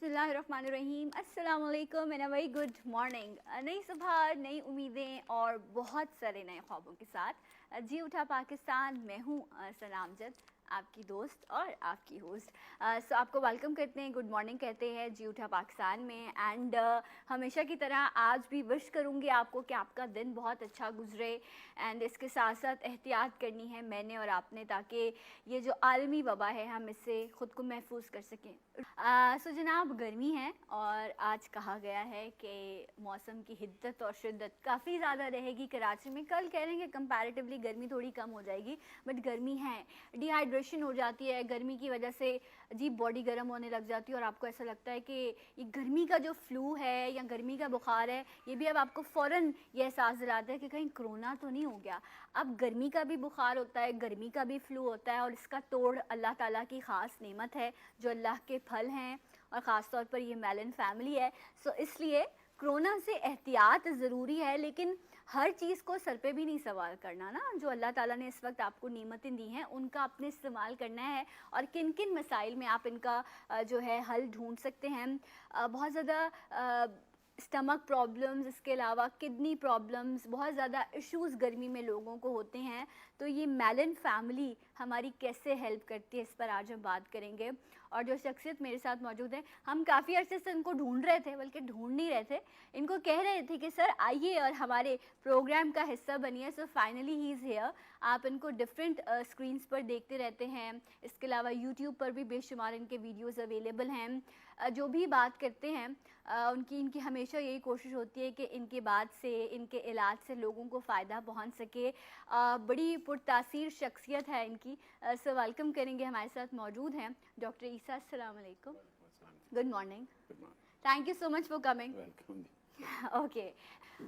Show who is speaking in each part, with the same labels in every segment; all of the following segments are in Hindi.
Speaker 1: बिस्मिल्लाहिर्रहमानिर्रहीम अस्सलाम वालेकुम and a very good morning. नई सुबह, नई उम्मीदें और बहुत सारे नए ख्वाबों के साथ जी उठा पाकिस्तान। मैं हूँ सना अमजद, आपकी दोस्त और आपकी होस्ट। सो आपको वेलकम करते हैं, गुड मॉर्निंग कहते हैं जी उठा पाकिस्तान में। एंड हमेशा की तरह आज भी विश करूँगी आपको कि आपका दिन बहुत अच्छा गुजरे। एंड इसके साथ साथ एहतियात करनी है मैंने और आपने, ताकि ये जो आलमी वबा है हम इससे ख़ुद को महफूज कर सकें। सो जनाब, गर्मी है और आज कहा गया है कि मौसम की हिद्दत और शिद्दत काफ़ी ज़्यादा रहेगी कराची में। कल कह रहे हैं कि कंपैरेटिवली गर्मी थोड़ी कम हो जाएगी, बट गर्मी है, डिहाइड्रेशन हो जाती है गर्मी की वजह से, अजीब बॉडी गर्म होने लग जाती है और आपको ऐसा लगता है कि ये गर्मी का जो फ्लू है या गर्मी का बुखार है, ये भी अब आपको फ़ौरन ये एहसास दिलाता है कि कहीं कोरोना तो नहीं हो गया। अब गर्मी का भी बुखार होता है, गर्मी का भी फ्लू होता है और इसका तोड़ अल्लाह ताला की ख़ास नेमत है जो अल्लाह के फल हैं और ख़ास तौर पर ये मेलन फैमिली है। सो इसलिए कोरोना से एहतियात ज़रूरी है, लेकिन हर चीज़ को सर पे भी नहीं सवाल करना ना। जो अल्लाह ताला ने इस वक्त आपको नेमतें दी हैं उनका आपने इस्तेमाल करना है और किन किन मसाइल में आप इनका जो है हल ढूंढ सकते हैं। बहुत ज़्यादा स्टमक प्रॉब्लम्स, इसके अलावा किडनी प्रॉब्लम्स, बहुत ज़्यादा इश्यूज़ गर्मी में लोगों को होते हैं। तो ये मेलन फैमिली हमारी कैसे हेल्प करती है, इस पर आज हम बात करेंगे। और जो शख्सियत मेरे साथ मौजूद है, हम काफ़ी अरसे से इनको ढूंढ रहे थे, बल्कि ढूंढ नहीं रहे थे, इनको कह रहे थे कि सर आइए और हमारे प्रोग्राम का हिस्सा बनिए। So finally he is here. आप इनको डिफरेंट स्क्रीन्स पर देखते रहते हैं, इसके अलावा यूट्यूब पर भी बेशुमार इनके वीडियोज़ अवेलेबल हैं। जो भी बात करते हैं इनकी हमेशा यही कोशिश होती है कि इनकी बात से, इनके इलाज से लोगों को फ़ायदा पहुंच सके। बड़ी पुरतासीर शख्सियत है इनकी। सो वेलकम करेंगे, हमारे साथ मौजूद हैं डॉक्टर ईसा। अस्सलाम वालेकुम, good morning, thank you so much for coming. Okay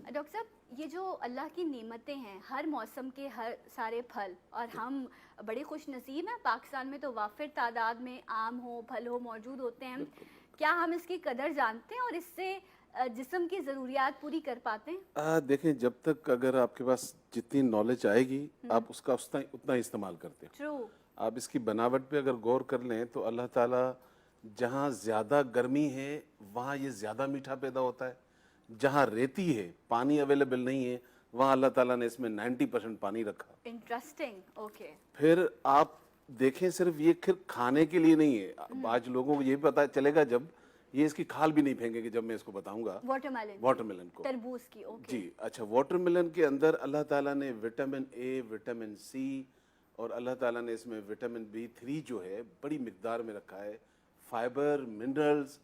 Speaker 1: doctor साहब, ये जो अल्लाह की नेमतें हैं, हर मौसम के हर सारे फल, और हम बड़े खुश नसीब हैं, पाकिस्तान में तो वाफिर तादाद में आम हो, फल हो मौजूद होते हैं। क्या हम इसकी कदर जानते हैं और इससे जिस्म की ज़रूरियात पूरी कर पाते हैं?
Speaker 2: देखें, जब तक अगर आपके पास जितनी नॉलेज आएगी आप उसका उतना इस्तेमाल करते हो।
Speaker 1: ट्रू।
Speaker 2: आप इसकी बनावट पे अगर गौर कर लें तो अल्लाह ताला जहाँ ज़्यादा गर्मी है वहाँ ये ज़्यादा मीठा पैदा होता है। जहाँ रेती है, पानी अवेलेबल नहीं है, वहाँ अल्लाह ताला ने इसमें 90% पानी रखा।
Speaker 1: Interesting, okay.
Speaker 2: फिर आप देखें, सिर्फ ये फिर खाने के लिए नहीं है। आज लोगों को ये भी पता चलेगा जब ये इसकी खाल भी नहीं फेंकेंगे, जब मैं इसको बताऊंगा वाटरमेलन को,
Speaker 1: तरबूज की, ओके।
Speaker 2: जी अच्छा। वाटरमेलन के अंदर अल्लाह ताला ने विटामिन ए, विटामिन सी और अल्लाह ताला ने इसमें विटामिन B3 जो है बड़ी मिकदार में रखा है, फाइबर, मिनरल्स।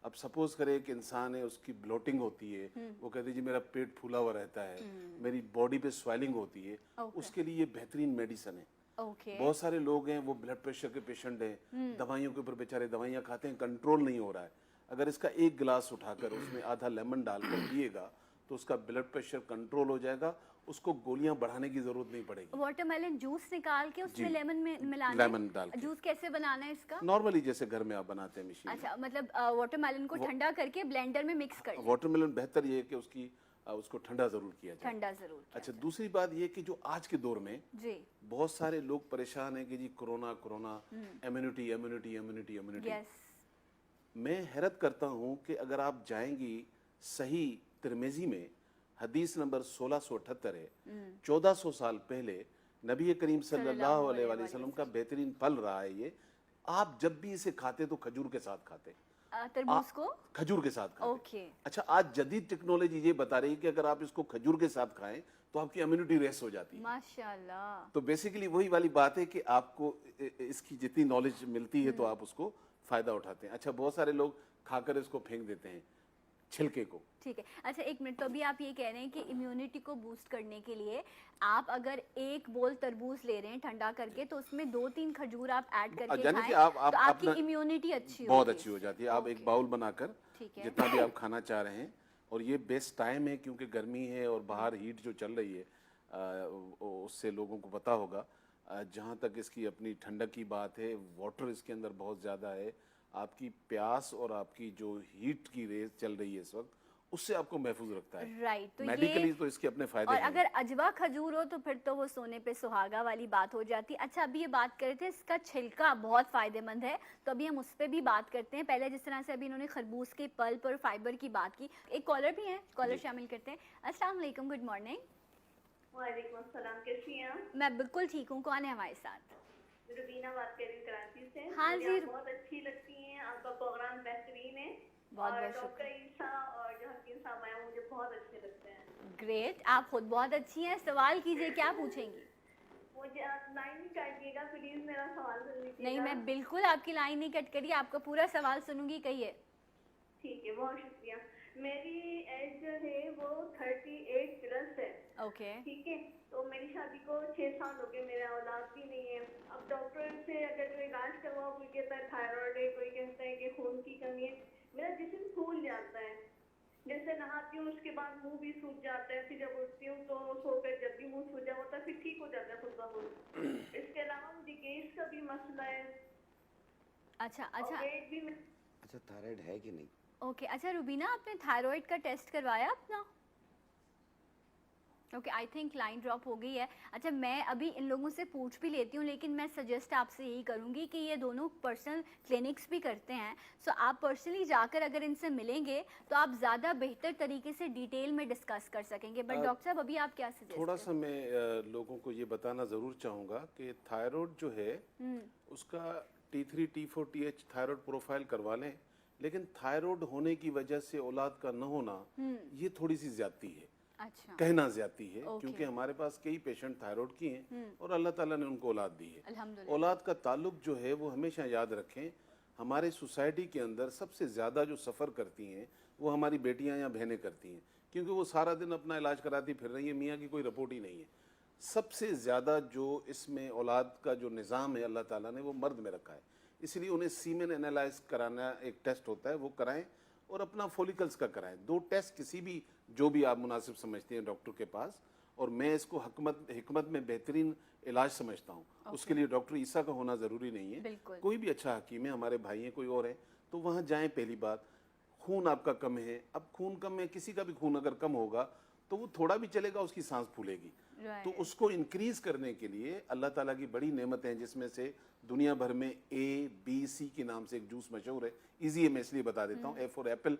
Speaker 2: अब सपोज करें एक इंसान है, उसकी ब्लोटिंग होती है, वो कहते हैं जी मेरा पेट फूला हुआ रहता है, मेरी बॉडी पे स्वेलिंग होती है, उसके लिए ये बेहतरीन मेडिसिन है। बहुत सारे लोग हैं वो ब्लड प्रेशर के पेशेंट हैं, दवाइयों के ऊपर बेचारे दवाइयाँ खाते हैं, कंट्रोल नहीं हो रहा है। अगर इसका एक गिलास उठाकर उसमें आधा लेमन डालकर पिएगा तो उसका ब्लड प्रेशर कंट्रोल हो जाएगा, उसको गोलियां बढ़ाने की जरूरत नहीं पड़ेगी।
Speaker 1: वाटरमेलन जूस निकाल के उसमें लेमन में मिलाना है?
Speaker 2: लेमन डाल के।
Speaker 1: जूस कैसे बनाना है इसका?
Speaker 2: नॉर्मली जैसे घर में आप बनाते हैं मशीन।
Speaker 1: अच्छा, मतलब वाटरमेलन को ठंडा करके ब्लेंडर में मिक्स कर।
Speaker 2: वाटरमेलन बेहतर ये है कि उसको ठंडा जरूर किया जाए।
Speaker 1: ठंडा जरूर किया
Speaker 2: अच्छा, दूसरी बात ये कि जो आज के दौर में
Speaker 1: जी
Speaker 2: बहुत सारे लोग परेशान हैं कि जी corona corona, immunity immunity immunity immunity.
Speaker 1: Yes.
Speaker 2: मैं हैरत करता हूं कि अगर आप जाएंगी सही तिरमिजी में हदीस नंबर 1678 है, 1400 साल पहले नबी करीम सल्लल्लाहु अलैहि वसल्लम का बेहतरीन फल रहा है ये। आप जब भी इसे खाते तो खजूर के साथ खाते,
Speaker 1: तरबूज को
Speaker 2: खजूर के साथ खाते।
Speaker 1: ओके।
Speaker 2: अच्छा, आज जदीद टेक्नोलॉजी ये बता रही है कि अगर आप इसको खजूर के साथ खाएं तो आपकी इम्यूनिटी रेस हो जाती है।
Speaker 1: माशाल्लाह।
Speaker 2: तो बेसिकली वही वाली बात है कि आपको इसकी जितनी नॉलेज मिलती है तो आप उसको फायदा उठाते हैं। अच्छा, बहुत सारे लोग खाकर इसको फेंक देते हैं, छिलके को।
Speaker 1: ठीक है। अच्छा, एक मिनट, तो अभी आप ये कह रहे हैं कि इम्यूनिटी को बूस्ट करने के लिए आप अगर एक बोल तरबूज ले रहे हैं ठंडा करके तो उसमें 2-3 खजूर आप ऐड करके खाएं, तो आपकी इम्यूनिटी अच्छी
Speaker 2: बहुत अच्छी हो जाती है। आप एक बाउल बनाकर जितना भी आप खाना चाह रहे हैं, और ये बेस्ट टाइम है क्योंकि गर्मी है और बाहर हीट जो चल रही है उससे लोगों को पता होगा। जहाँ तक इसकी अपनी ठंडक की बात है, वाटर इसके अंदर बहुत ज़्यादा है। आपकी प्यास और आपकी जो हीट की रेस चल रही है इस वक्त, उससे आपको महफूज रखता है।
Speaker 1: राइट, तो
Speaker 2: मेडिकली
Speaker 1: ये
Speaker 2: तो इसके अपने फायदे
Speaker 1: और
Speaker 2: हैं।
Speaker 1: अगर अजवा खजूर हो तो फिर तो वो सोने पे सुहागा वाली बात हो जाती। अच्छा, अभी ये बात कर रहे थे इसका छिलका बहुत फायदेमंद है, तो अभी हम उस पर भी बात करते हैं। पहले जिस तरह से अभी इन्होंने खरबूज के पल्प और फाइबर की बात की, एक कॉलर भी है, कॉलर
Speaker 2: जी।
Speaker 1: शामिल करते हैं। अस्सलाम वालेकुम, गुड मॉर्निंग।
Speaker 3: वालेकुम अस्सलाम, कैसी हैं आप?
Speaker 1: मैं बिल्कुल ठीक हूँ, कौन है हमारे साथ?
Speaker 3: रुबीना बात कर रही हूँ कराची से।
Speaker 1: हाँ
Speaker 3: मुझे
Speaker 1: जी।
Speaker 3: आप बहुत अच्छी लगती हैं, आपका प्रोग्राम बेहतरीन है।
Speaker 1: बहुत
Speaker 3: और
Speaker 1: बहुत
Speaker 3: डॉक्टर
Speaker 1: शुक्रिया।
Speaker 3: ईसा और जो हकीम साहब आए मुझे बहुत अच्छे लगते हैं।
Speaker 1: ग्रेट, आप खुद बहुत अच्छी हैं। सवाल कीजिए, क्या पूछेंगी?
Speaker 3: मुझे आप लाइन नहीं काटिएगा प्लीज, मेरा सवाल सुन लीजिएगा।
Speaker 1: नहीं, मैं बिल्कुल आपकी लाइन नहीं कट करी, आपका पूरा सवाल सुनूंगी, कहिए।
Speaker 3: ठीक है, बहुत शुक्रिया। मेरी एज जो है वो 38 प्लस है।
Speaker 1: ओके।
Speaker 3: ठीक है, तो मेरी शादी को 6 साल हो गए, मेरा औलाद भी नहीं है। अब डॉक्टर से अगर कोई इलाज करवाओ, कोई कहता है थायराइड है, कोई कहता है कि खून की कमी है। मेरा जिस्म फूल जाता है, जैसे नहाती हूँ उसके बाद मुंह भी सूज जाता है, फिर जब उठती हूँ तो सोकर जब भी मुंह सूजा होता है फिर ठीक हो जाता है खुद ब खुद। इसके अलावा मुझे गैस का भी मसला है
Speaker 1: अच्छा
Speaker 3: और
Speaker 1: अच्छा।
Speaker 3: पेट भी में
Speaker 4: अच्छा, थायराइड है कि नहीं?
Speaker 1: ओके, अच्छा रुबीना, आपने थायराइड का टेस्ट करवाया अपना? Okay, I think line drop हो गई है। अच्छा, मैं अभी इन लोगों से पूछ भी लेती हूँ, लेकिन मैं सजेस्ट आपसे यही करूँगी कि ये दोनों पर्सनल क्लिनिक्स भी करते हैं, सो आप पर्सनली जाकर अगर इनसे मिलेंगे तो आप ज़्यादा बेहतर तरीके से डिटेल में डिस्कस कर सकेंगे। बट डॉक्टर साहब, अभी आप क्या सजेस्ट
Speaker 2: थोड़ा सा मैं लोगों को ये बताना ज़रूर चाहूँगा कि थायराइड जो है उसका T3 T4 TH thyroid profile करवा लें, लेकिन थायराइड होने की वजह से औलाद का न होना ये थोड़ी सी ज्यादती है,
Speaker 1: अच्छा,
Speaker 2: कहना ज्यादती है।
Speaker 1: ओके।
Speaker 2: क्योंकि हमारे पास कई पेशेंट थायराइड की हैं और अल्लाह ताला ने उनको औलाद दी है।
Speaker 1: अल्हम्दुलिल्लाह।
Speaker 2: औलाद का ताल्लुक जो है वो हमेशा याद रखें, हमारे सोसाइटी के अंदर सबसे ज़्यादा जो सफ़र करती हैं वो हमारी बेटियां या बहनें करती हैं, क्योंकि वो सारा दिन अपना इलाज कराती फिर रही है, मियाँ की कोई रिपोर्ट ही नहीं है। सबसे ज़्यादा जो इसमें औलाद का जो निज़ाम है अल्लाह ताला ने वो मर्द में रखा है, इसलिए उन्हें सीमेन एनालाइज कराना एक टेस्ट होता है, वो कराएं और अपना फॉलिकल्स का कराएं। 2 टेस्ट किसी भी जो भी आप मुनासिब समझते हैं डॉक्टर के पास, और मैं इसको हिकमत में बेहतरीन इलाज समझता हूँ। उसके लिए डॉक्टर ईसा का होना ज़रूरी नहीं है,
Speaker 1: बिल्कुल।
Speaker 2: कोई भी अच्छा हकीम है, हमारे भाई हैं कोई और है तो वहाँ जाएं। पहली बात, खून आपका कम है, अब खून कम है, किसी का भी खून अगर कम होगा तो वो थोड़ा भी चलेगा उसकी सांस फूलेगी। तो उसको इंक्रीज करने के लिए अल्लाह ताला की बड़ी नेमतें हैं, जिसमें से दुनिया भर में ABC के नाम से एक जूस मशहूर है, इजी है मैं इसलिए बता देता हूँ। A for apple,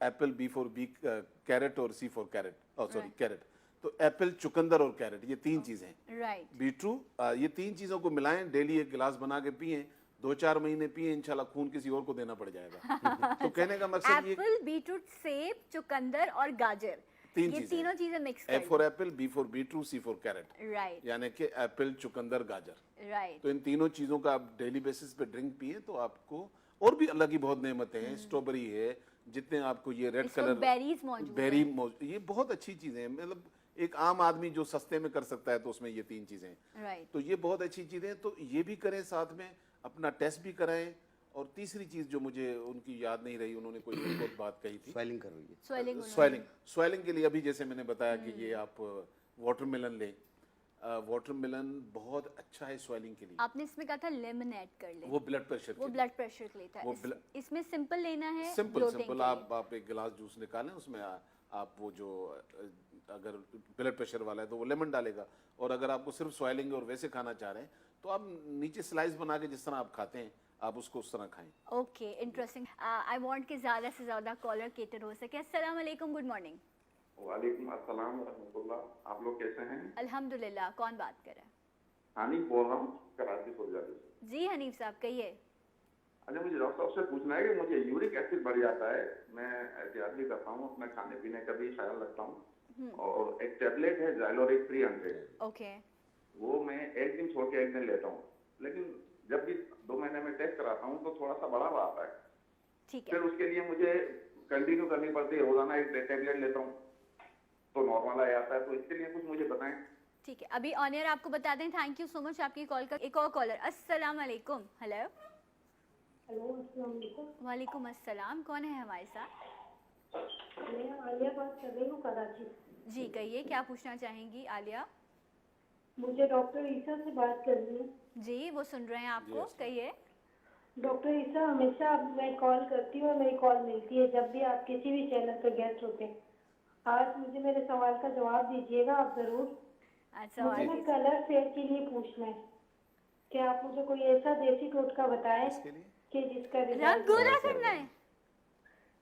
Speaker 2: apple, B for B carrot और C for carrot, sorry carrot. तो एप्पल, चुकंदर और कैरेट, ये 3 चीजें हैं।
Speaker 1: राइट,
Speaker 2: बीटरूट, ये 3 चीजों को मिलाएं, डेली एक गिलास बना के पिए, 2-4 महीने पिए, इंशाल्लाह खून किसी और को देना पड़ जाएगा। तो कहने का मकसद ये
Speaker 1: एप्पल, बीटरूट, सेब, चुकंदर और गाजर,
Speaker 2: 3
Speaker 1: ये
Speaker 2: चीजें,
Speaker 1: तीनों चीजें मिक्स
Speaker 2: A
Speaker 1: कर
Speaker 2: for apple, B for beetroot, C for carrot,
Speaker 1: right
Speaker 2: यानी कि एप्पल, चुकंदर, गाजर।
Speaker 1: राइट।
Speaker 2: तो इन तीनों चीज़ों का आप डेली बेसिस पे ड्रिंक पिए तो आपको, और भी अल्लाह की बहुत नेमतें हैं, स्ट्रॉबेरी है, जितने आपको ये रेड
Speaker 1: इसमें
Speaker 2: कलर
Speaker 1: बेरीज मौजूद
Speaker 2: बेरी ये बहुत अच्छी चीज़ें हैं। मतलब एक आम आदमी जो सस्ते में कर सकता है तो उसमें ये 3 चीज़ें हैं।
Speaker 1: राइट।
Speaker 2: तो ये बहुत अच्छी चीज़ें हैं, तो ये भी करें, साथ में अपना टेस्ट भी कराएं। और तीसरी चीज़ जो मुझे उनकी याद नहीं रही, उन्होंने कोई एक और बात कही थी,
Speaker 4: स्वेलिंग करवाइए।
Speaker 2: स्वेलिंग के लिए अभी जैसे मैंने बताया कि ये आप वाटरमेलन लें, वाटरमेलन बहुत अच्छा है स्वेलिंग के लिए।
Speaker 1: आपने इसमें कहा था लेमन ऐड कर ले,
Speaker 2: वो ब्लड प्रेशर
Speaker 1: वो ब्लड प्रेशर के लिए था।
Speaker 2: वो
Speaker 1: इसमें सिंपल लेना है,
Speaker 2: सिंपल
Speaker 1: bloating
Speaker 2: सिंपल
Speaker 1: के लिए।
Speaker 2: आप एक गिलास जूस निकालें, उसमें आप वो जो अगर ब्लड प्रेशर वाला है तो वो लेमन डालेगा, और अगर आपको सिर्फ स्वेलिंग और वैसे खाना चाह रहे हैं तो आप नीचे स्लाइस बना के जिस तरह आप खाते हैं आप उसको उस तरह खाएं।
Speaker 1: Okay, interesting. आई वांट कि ज़्यादा से ज़्यादा कॉलर केटर हो सके। अस्सलाम वालेकुम, गुड मॉर्निंग।
Speaker 5: वालेकुम अस्सलाम रहमतुल्लाह। आप लोग कैसे हैं?
Speaker 1: अल्हम्दुलिल्लाह। कौन बात कर रहा है?
Speaker 5: हानिफ बोल रहा हूँ कराची फुलजारी से।
Speaker 1: जी हनीफ साहब, कहिए।
Speaker 5: अच्छा, मुझे डॉक्टर साहब से पूछना है कि मुझे यूरिक एसिड बढ़ जाता है, मैं एहतियात भी करता हूँ, अपने खाने पीने का भी ख्याल रखता हूँ, और एक टेबलेट है ज़ाइलोरिक 300,
Speaker 1: ओके,
Speaker 5: वो मैं एक दिन छोड़ के एक दिन लेता हूँ, लेकिन जब भी 2 महीने में टेस्ट कराता हूँ तो थोड़ा सा बढ़ा हुआ आता है।
Speaker 1: ठीक है।
Speaker 5: फिर उसके लिए मुझे कंटिन्यू करनी पड़ती है, रोजाना एक टेबलेट लेता हूँ तो नॉर्मल आ जाता है, तो इसके लिए कुछ मुझे बताएं।
Speaker 1: ठीक है, अभी ऑन एयर आपको बता दें। थैंक यू सो मच आपकी कॉल का। एक और कॉलर। अस्सलाम वालेकुम। हेलो।
Speaker 3: हेलो, अस्सलाम वालेकुम।
Speaker 1: वालेकुम अस्सलाम। कौन है हमारे साथ?
Speaker 3: मैं आलिया बात कर रही हूँ कराची से।
Speaker 1: जी कहिए, क्या पूछना चाहेंगी आलिया?
Speaker 3: मुझे डॉक्टर ईसा से बात करनी है।
Speaker 1: जी वो सुन रहे हैं आपको,
Speaker 2: Yes.
Speaker 1: कहिए।
Speaker 6: डॉक्टर ईसा, हमेशा मैं कॉल करती हूँ और मेरी कॉल मिलती है जब भी आप किसी भी चैनल पर गेस्ट होते हैं। आज मुझे मेरे सवाल का जवाब दीजिएगा आप जरूर।
Speaker 1: अच्छा,
Speaker 6: मुझे ना कलर फेयर के लिए पूछना है, क्या आप मुझे कोई ऐसा देसी टोटका बताएं
Speaker 2: इसके लिए
Speaker 6: कि जिसका
Speaker 1: रंग
Speaker 6: रिजल्ट
Speaker 1: गोरा करना है?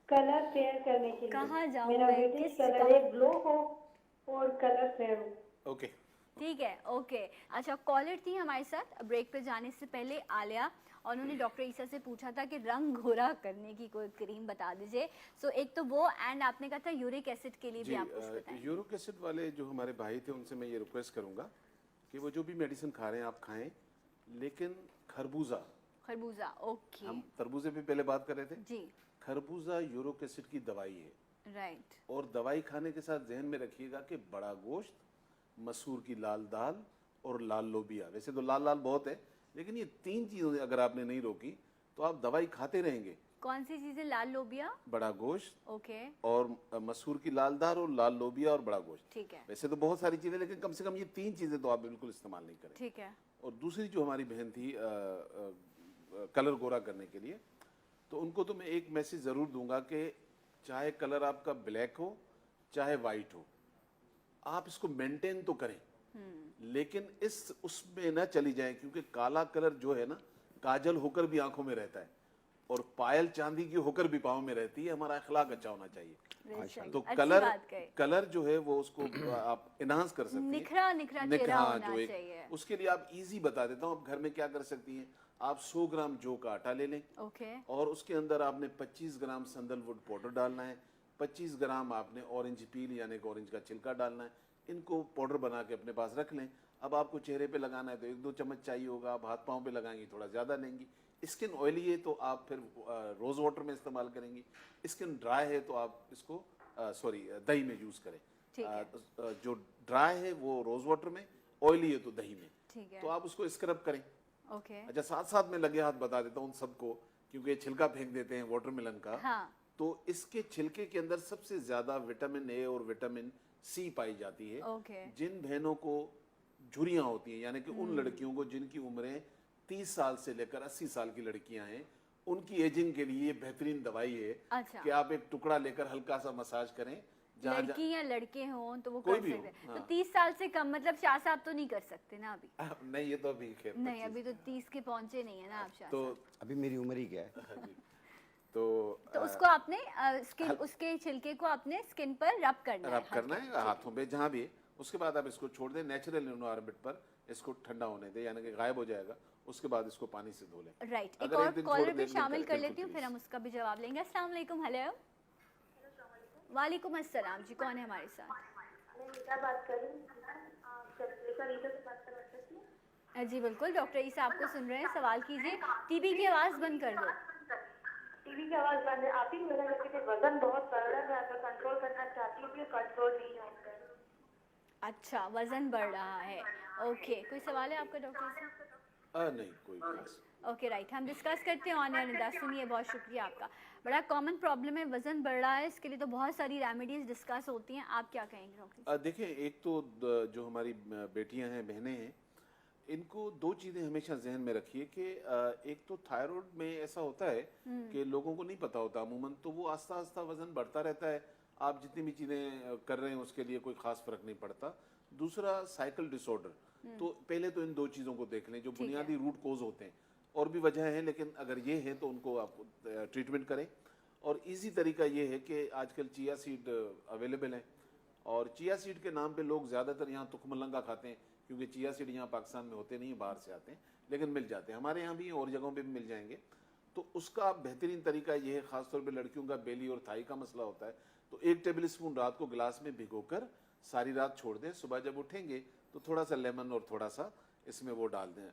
Speaker 6: कलर फेयर करने के
Speaker 1: कहाँ
Speaker 6: लिए
Speaker 1: जाऊँ
Speaker 6: मेरा
Speaker 1: मैं,
Speaker 6: ब्रिटिश
Speaker 1: किस
Speaker 6: कलर
Speaker 1: कहाँ?
Speaker 6: एक ग्लो हो और कलर फेयर हो।
Speaker 2: ओके।
Speaker 1: ठीक है, ओके। अच्छा, कॉलर थी हमारे साथ ब्रेक पे जाने से पहले आलिया, और उन्होंने डॉक्टर ईसा से पूछा था कि रंग गोरा करने की कोई क्रीम बता दीजिए। सो एक तो वो, एंड आपने कहा था यूरिक एसिड के लिए भी
Speaker 2: जी,
Speaker 1: आप कुछ बताएं।
Speaker 2: यूरिक एसिड वाले जो हमारे भाई थे उनसे मैं ये रिक्वेस्ट करूंगा कि वो जो भी मेडिसिन खा रहे हैं आप खाएं, लेकिन खरबूजा,
Speaker 1: खरबूजा, ओके।
Speaker 2: हम तरबूजे पे पहले बात कर रहे थे,
Speaker 1: जी,
Speaker 2: खरबूजा यूरिक एसिड की दवाई है।
Speaker 1: राइट।
Speaker 2: और दवाई खाने के साथ जहन में रखिएगा कि बड़ा गोश्त, मसूर की लाल दाल और लाल लोबिया, वैसे तो लाल लाल बहुत है लेकिन ये 3 चीज़ें अगर आपने नहीं रोकी तो आप दवाई खाते रहेंगे।
Speaker 1: कौन सी चीजें? लाल लोबिया,
Speaker 2: बड़ा गोश्त
Speaker 1: ओके,
Speaker 2: और मसूर की लाल दाल और लाल लोबिया और बड़ा गोश्त।
Speaker 1: ठीक है,
Speaker 2: वैसे तो बहुत सारी चीज़ें, लेकिन कम से कम ये 3 चीज़ें तो आप बिल्कुल इस्तेमाल नहीं करें।
Speaker 1: ठीक है।
Speaker 2: और दूसरी जो हमारी बहन थी कलर गोरा करने के लिए, तो उनको तो मैं एक मैसेज ज़रूर दूंगा कि चाहे कलर आपका ब्लैक हो चाहे वाइट हो, आप इसको मेंटेन तो करें, लेकिन इस उसमें ना चली जाए, क्योंकि काला कलर जो है ना काजल होकर भी आंखों में रहता है और पायल चांदी की होकर भी पाँव में रहती है। हमारा अखलाक अच्छा होना चाहिए। तो
Speaker 1: अच्छी
Speaker 2: कलर
Speaker 1: बात कही।
Speaker 2: कलर जो है वो उसको आप इनहांस कर सकती हैं।
Speaker 1: निखरा निखरा चेहरा
Speaker 2: हाँ,
Speaker 1: होना
Speaker 2: जो एक
Speaker 1: चाहिए।
Speaker 2: उसके लिए आप इजी बता देता हूँ। आप घर में क्या कर सकती हैं, आप 100 ग्राम जौ का आटा ले लें
Speaker 1: ओके,
Speaker 2: और उसके अंदर आपने 25 ग्राम संदलवुड पाउडर डालना है, 25 ग्राम आपने ऑरेंज पील यानी कि ऑरेंज का छिलका डालना है। इनको पाउडर बना के अपने पास रख लें। अब आपको चेहरे पे लगाना है तो 1-2 चम्मच चाहिए होगा, आप हाथ पाँव पे लगाएंगी थोड़ा ज़्यादा लेंगी। स्किन ऑयली है तो आप फिर रोज़ वाटर में इस्तेमाल करेंगी। स्किन ड्राई है तो आप इसको दही में यूज़ करें।
Speaker 1: ठीक है।
Speaker 2: जो ड्राई है वो रोज़ वाटर में, ऑयली है तो दही में।
Speaker 1: ठीक है,
Speaker 2: तो आप उसको स्क्रब करें।
Speaker 1: ओके,
Speaker 2: अच्छा, साथ साथ में लगे हाथ बता देता हूँ सबको, क्योंकि ये छिलका फेंक देते हैं वाटरमेलन का।
Speaker 1: हाँ,
Speaker 2: तो इसके छिलके के अंदर सबसे ज्यादा विटामिन ए और विटामिन सी पाई जाती है।
Speaker 1: ओके,
Speaker 2: जिन बहनों को झुर्रियां होती हैं, यानी कि उन लड़कियों को जिनकी उम्रें 30 साल से लेकर 80 साल की लड़कियां हैं, उनकी एजिंग के लिए ये बेहतरीन दवाई है
Speaker 1: अच्छा।
Speaker 2: कि आप एक टुकड़ा लेकर हल्का सा मसाज करें। जहाँ
Speaker 1: लड़की या लड़के हों तो वो
Speaker 2: कोई
Speaker 1: कर
Speaker 2: भी
Speaker 1: सकते
Speaker 2: हो,
Speaker 1: हैं।
Speaker 2: हाँ।
Speaker 1: तो 30 साल से कम, मतलब शाह साहब तो नहीं कर सकते ना अभी?
Speaker 2: नहीं, ये तो अभी खैर
Speaker 1: नहीं,
Speaker 2: 25
Speaker 1: अभी तो 30 के पहुंचे नहीं है ना आप शाह
Speaker 2: तो
Speaker 1: साहब।
Speaker 4: अभी मेरी उम्र ही क्या है।
Speaker 2: तो
Speaker 1: तो उसको आपने स्किन, उसके छिलके को आपने स्किन पर रब करना है,
Speaker 2: रब करना है हाथों पे जहाँ भी। उसके बाद आप इसको छोड़ दें नेचुरल एनवायरनमेंट पर, इसको ठंडा होने दें, यानी कि गायब हो जाएगा। उसके बाद इसको पानी से धो लें।
Speaker 1: राइट। एक
Speaker 2: अगर
Speaker 1: और
Speaker 2: एक दिन
Speaker 1: कॉलर
Speaker 2: छोड़
Speaker 1: भी
Speaker 2: दें,
Speaker 1: शामिल कर
Speaker 2: बिल्कुल
Speaker 1: लेती हूँ, फिर
Speaker 2: please।
Speaker 1: हम उसका भी जवाब लेंगे। अस्सलाम वालेकुम। हेलो, वालेकुम अस्सलाम जी, कौन है हमारे साथ?
Speaker 6: बात कर रही हूँ।
Speaker 1: जी बिल्कुल, डॉक्टर ईसा आपको सुन रहे हैं, सवाल कीजिए। टीवी की आवाज़ बंद कर दो।
Speaker 6: टीवी की आवाज बंद है। आप ही मेरा लड़के का वजन बहुत बढ़ रहा है, मैं अगर कंट्रोल करना चाहती हूँ कि कंट्रोल नहीं होता है।
Speaker 1: अच्छा, वजन बढ़ रहा है, ओके। कोई सवाल है आपका डॉक्टर साहब?
Speaker 2: नहीं कोई खास।
Speaker 1: Okay, right. हम डिस्कस करते हैं ऑन एयर निदा। सुनिए, बहुत शुक्रिया आपका। बड़ा कॉमन प्रॉब्लम है, वजन बढ़ रहा है, इसके लिए तो बहुत सारी रेमेडीज डिस्कस होती हैं। आप क्या कहेंगे डॉक्टर?
Speaker 2: देखिए, एक तो जो हमारी बेटियां हैं, बहनें हैं, इनको 2 चीज़ें हमेशा जहन में रखिए कि एक तो थायराइड में ऐसा होता है कि लोगों को नहीं पता होता अमूमन, तो वो आस्ता आस्ता वजन बढ़ता रहता है। आप जितनी भी चीज़ें कर रहे हैं उसके लिए कोई खास फर्क नहीं पड़ता। दूसरा, साइकिल डिसऑर्डर। तो पहले तो इन 2 चीज़ों को देख लें जो बुनियादी रूट कोज होते हैं। और भी वजह है, लेकिन अगर ये है तो उनको आप ट्रीटमेंट करें। और इजी तरीका ये है कि आजकल चिया सीड अवेलेबल है, और चिया सीड के नाम पे लोग ज़्यादातर यहाँ तुखमलंगा खाते हैं, क्योंकि चिया सीड यहाँ पाकिस्तान में होते नहीं, बाहर से आते हैं, लेकिन मिल जाते हैं। हमारे यहाँ भी और जगहों पे भी मिल जाएंगे। तो उसका बेहतरीन तरीका ये है, ख़ासतौर पे लड़कियों का बेली और थाई का मसला होता है, तो 1 टेबल स्पून रात को गिलास में भिगोकर सारी रात छोड़ दें। सुबह जब उठेंगे तो थोड़ा सा लेमन और थोड़ा सा इसमें वो डाल दें,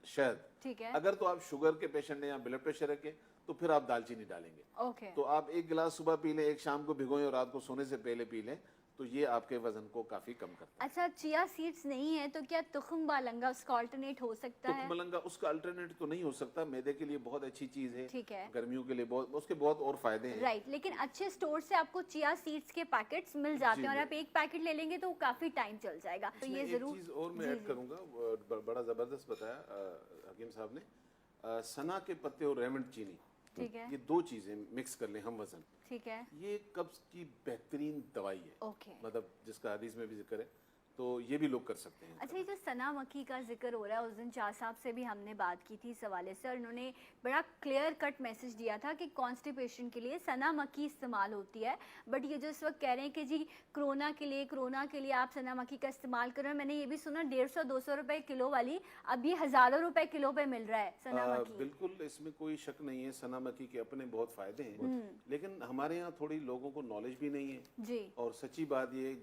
Speaker 2: शहद।
Speaker 1: ठीक है,
Speaker 2: अगर तो आप शुगर के पेशेंट हैं या ब्लड प्रेशर के, तो फिर आप दालचीनी डालेंगे।
Speaker 1: ओके।
Speaker 2: तो आप 1 गिलास सुबह पी लें, 1 शाम को भिगोएं और रात को सोने से पहले पी लें, तो ये आपके वजन को काफी कम करता है।
Speaker 1: अच्छा, चिया सीड्स नहीं है तो क्या तुखम बालंगा उसका ऑल्टरनेट हो सकता है?
Speaker 2: तुखमलंगा उसका अल्टरनेट तो नहीं हो सकता, मैदे के लिए बहुत अच्छी चीज है,
Speaker 1: ठीक है,
Speaker 2: गर्मियों के लिए बहुत, उसके बहुत और फायदे हैं।
Speaker 1: राइट। लेकिन अच्छे स्टोर से आपको चिया सीड्स के पैकेट्स मिल जाते हैं, और आप एक पैकेट ले लेंगे तो काफी टाइम चल जाएगा। तो
Speaker 2: इसमें
Speaker 1: ये
Speaker 2: एक
Speaker 1: जरूर
Speaker 2: चीज और मैं ऐड करूंगा, बड़ा जबरदस्त बताया हकीम साहब ने। सना के पत्ते और रेमंड चीनी,
Speaker 1: ठीक है,
Speaker 2: ये 2 चीजें मिक्स कर लें हम वजन,
Speaker 1: ठीक है,
Speaker 2: ये कब्ज की बेहतरीन दवाई है,
Speaker 1: ओके।
Speaker 2: मतलब जिसका हदीस में भी जिक्र है, तो ये भी लोग कर सकते हैं।
Speaker 1: अच्छा, ये जो सना मक्खी का जिक्र हो रहा है, उस दिन चार साहब से भी हमने बात की थी इस हवाले से, और उन्होंने बड़ा क्लियर कट मैसेज दिया था कि कॉन्स्टिपेशन के लिए सना मक्खी इस्तेमाल होती है। बट ये जो इस वक्त कह रहे हैं कि जी कोरोना के लिए आप सना मक्खी का इस्तेमाल करें, मैंने ये भी सुना 150-200 रुपए किलो वाली, अब ये हज़ारों रुपए किलो पे मिल रहा है सना मक्खी।
Speaker 2: बिल्कुल, इसमें कोई शक नहीं है, सना मक्खी के अपने बहुत फायदे हैं, लेकिन हमारे यहाँ थोड़ी लोगों को नॉलेज भी नहीं है।
Speaker 1: जी,
Speaker 2: और सच्ची बात ये,